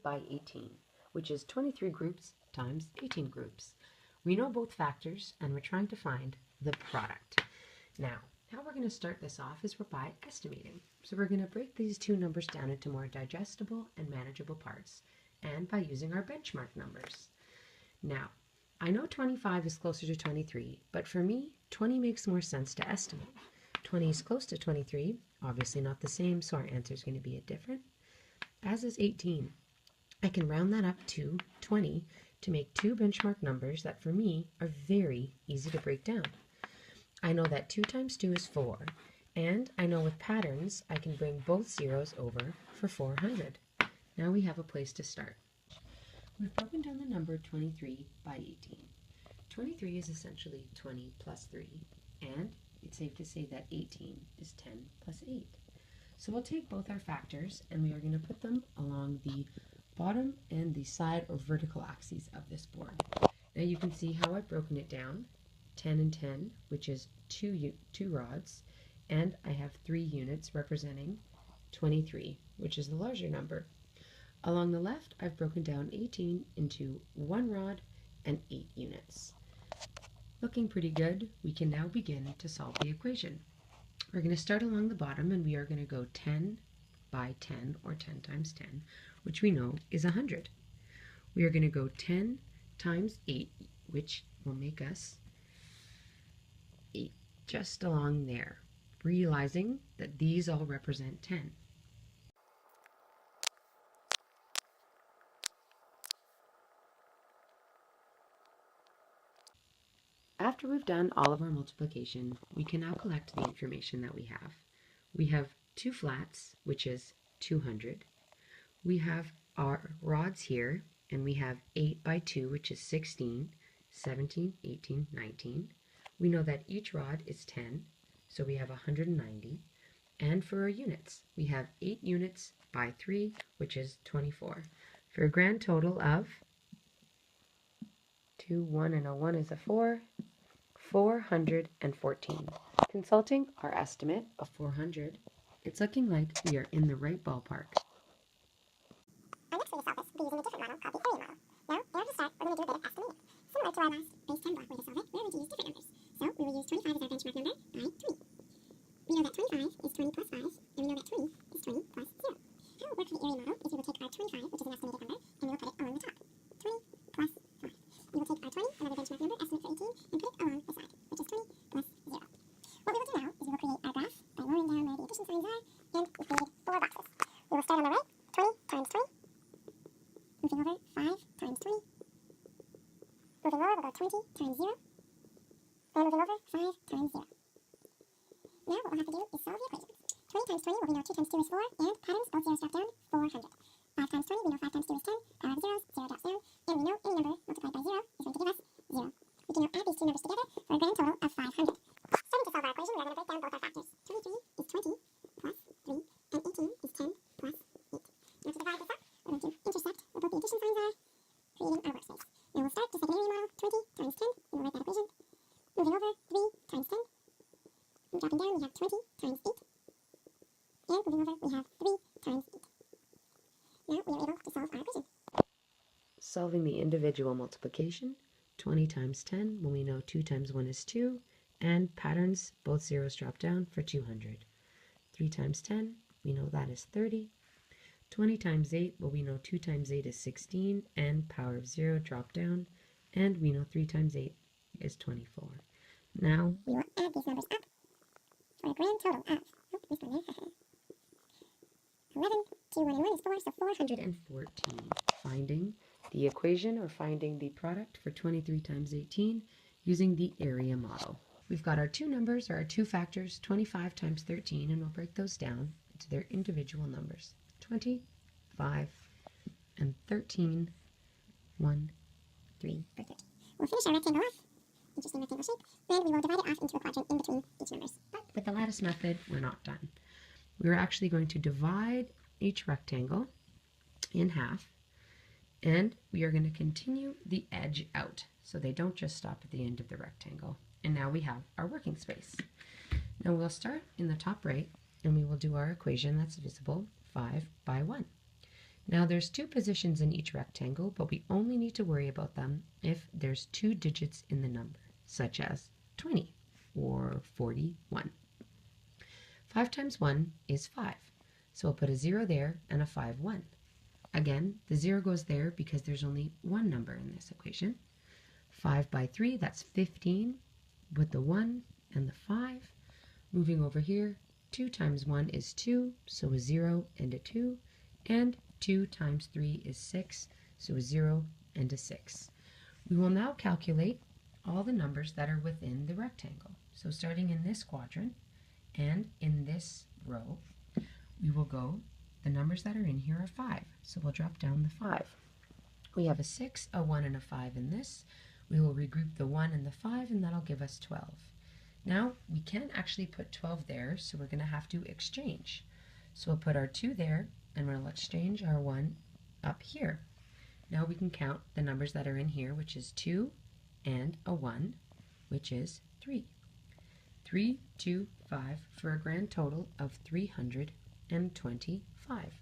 by 18, which is 23 groups times 18 groups. We know both factors, and we're trying to find the product. Now, how we're going to start this off is we're by estimating. So we're going to break these two numbers down into more digestible and manageable parts, and by using our benchmark numbers. Now, I know 25 is closer to 23, but for me, 20 makes more sense to estimate. 20 is close to 23, obviously not the same, so our answer is going to be different. As is 18. I can round that up to 20 to make two benchmark numbers that for me are very easy to break down. I know that 2 times 2 is 4, and I know with patterns I can bring both zeros over for 400. Now we have a place to start. We've broken down the number 23 by 18. 23 is essentially 20 plus 3, and it's safe to say that 18 is 10 plus 8. So we'll take both our factors and we are going to put them along the bottom and the side or vertical axes of this board. Now you can see how I've broken it down. 10 and 10, which is two rods, and I have 3 units representing 23, which is the larger number. Along the left, I've broken down 18 into 1 rod and 8 units. Looking pretty good, we can now begin to solve the equation. We're going to start along the bottom, and we are going to go 10 by 10, or 10 times 10, which we know is 100. We are going to go 10 times 8, which will make us 8, just along there, realizing that these all represent 10. After we've done all of our multiplication, we can now collect the information that we have. We have 2 flats, which is 200. We have our rods here, and we have 8 by 2, which is 16, 17, 18, 19. We know that each rod is 10, so we have 190. And for our units, we have 8 units by 3, which is 24, for a grand total of 2, 1, and a 1 is a 4, 414. Consulting our estimate of 400, it's looking like we are in the right ballpark. Our next way to solve this will be using a different model called the area model. Now, in order to start, we're going to do a bit of estimating. Similar to our last base 10 block way to solve it, we're going to use different numbers. So we will use 25 as our benchmark number by 20. We know that 25 is 20 plus 5, and we know that 20 is 20 plus 0. How it will work for the area model is we will take our 25, which is an estimated number, and we will put it along the top. 20 plus 5. We will take our 20, another benchmark number, estimate for 18, and put it along the side, which is 20 plus 0. What we will do now is we will create our graph by lowering down where the addition signs are, and we've created 4 boxes. We will start on the right, 20 times 20. Moving over, 5 times 20. Moving over, we'll go 20 times 0. And moving over, 5 times 0. Now what we'll have to do is solve the equation. 20 times 20, well, we know 2 times 2 is 4, and patterns, both zeros drop down, 400. 5 times 20, we know 5 times 2 is 10, power of zeros, 0 drops down, and we know any number multiplied by 0 is going to give us 0. We can now add these two numbers together for a grand total of 500. Starting to solve our equation, we are going to break down both our factors. 23 is 20 plus 3, and 18 is 10 plus 8. Now to divide this up, we're going to intersect where both the addition signs are, creating our workspace. Now we'll start just like an area model, 20 times 10, we will write that equation. Moving over, 3 times 10. And dropping down, we have 20 times 8. And moving over, we have 3 times 8. Now we are able to solve our equation. Solving the individual multiplication, 20 times 10, when we know 2 times 1 is 2, and patterns, both zeros drop down for 200. 3 times 10, we know that is 30. 20 times 8, well, we know 2 times 8 is 16, and power of 0 drop down, and we know 3 times 8 is 24. Now, we will add these numbers up for a grand total of, this one there, 11, 2, 1, and 1 is 4, so 414. Finding the equation, or finding the product for 23 times 18 using the area model. We've got our two numbers, or our two factors, 25 times 13, and we'll break those down into their individual numbers. 25 and 13, 1, 3, 13. We'll finish our rectangle off, interesting rectangle shape, and we will divide it off into a quadrant in between each numbers. But with the lattice method, we're not done. We're actually going to divide each rectangle in half, and we are going to continue the edge out so they don't just stop at the end of the rectangle. And now we have our working space. Now we'll start in the top right, and we will do our equation that's visible, 5 by 1. Now there's 2 positions in each rectangle, but we only need to worry about them if there's 2 digits in the number, such as 20 or 41. 5 times 1 is 5, so we'll put a 0 there and a 5, 1. Again, the 0 goes there because there's only one number in this equation. 5 by 3, that's 15, with the 1 and the 5. Moving over here, 2 times 1 is 2, so a 0 and a 2, and 2 times 3 is 6, so a 0 and a 6. We will now calculate all the numbers that are within the rectangle. So starting in this quadrant and in this row, we will go, the numbers that are in here are 5, so we'll drop down the 5. We have a 6, a 1, and a 5 in this. We will regroup the 1 and the 5, and that'll give us 12. Now, we can't actually put 12 there, so we're going to have to exchange. So we'll put our 2 there, and we'll exchange our 1 up here. Now we can count the numbers that are in here, which is 2 and a 1, which is 3. 3, 2, 5, for a grand total of 325.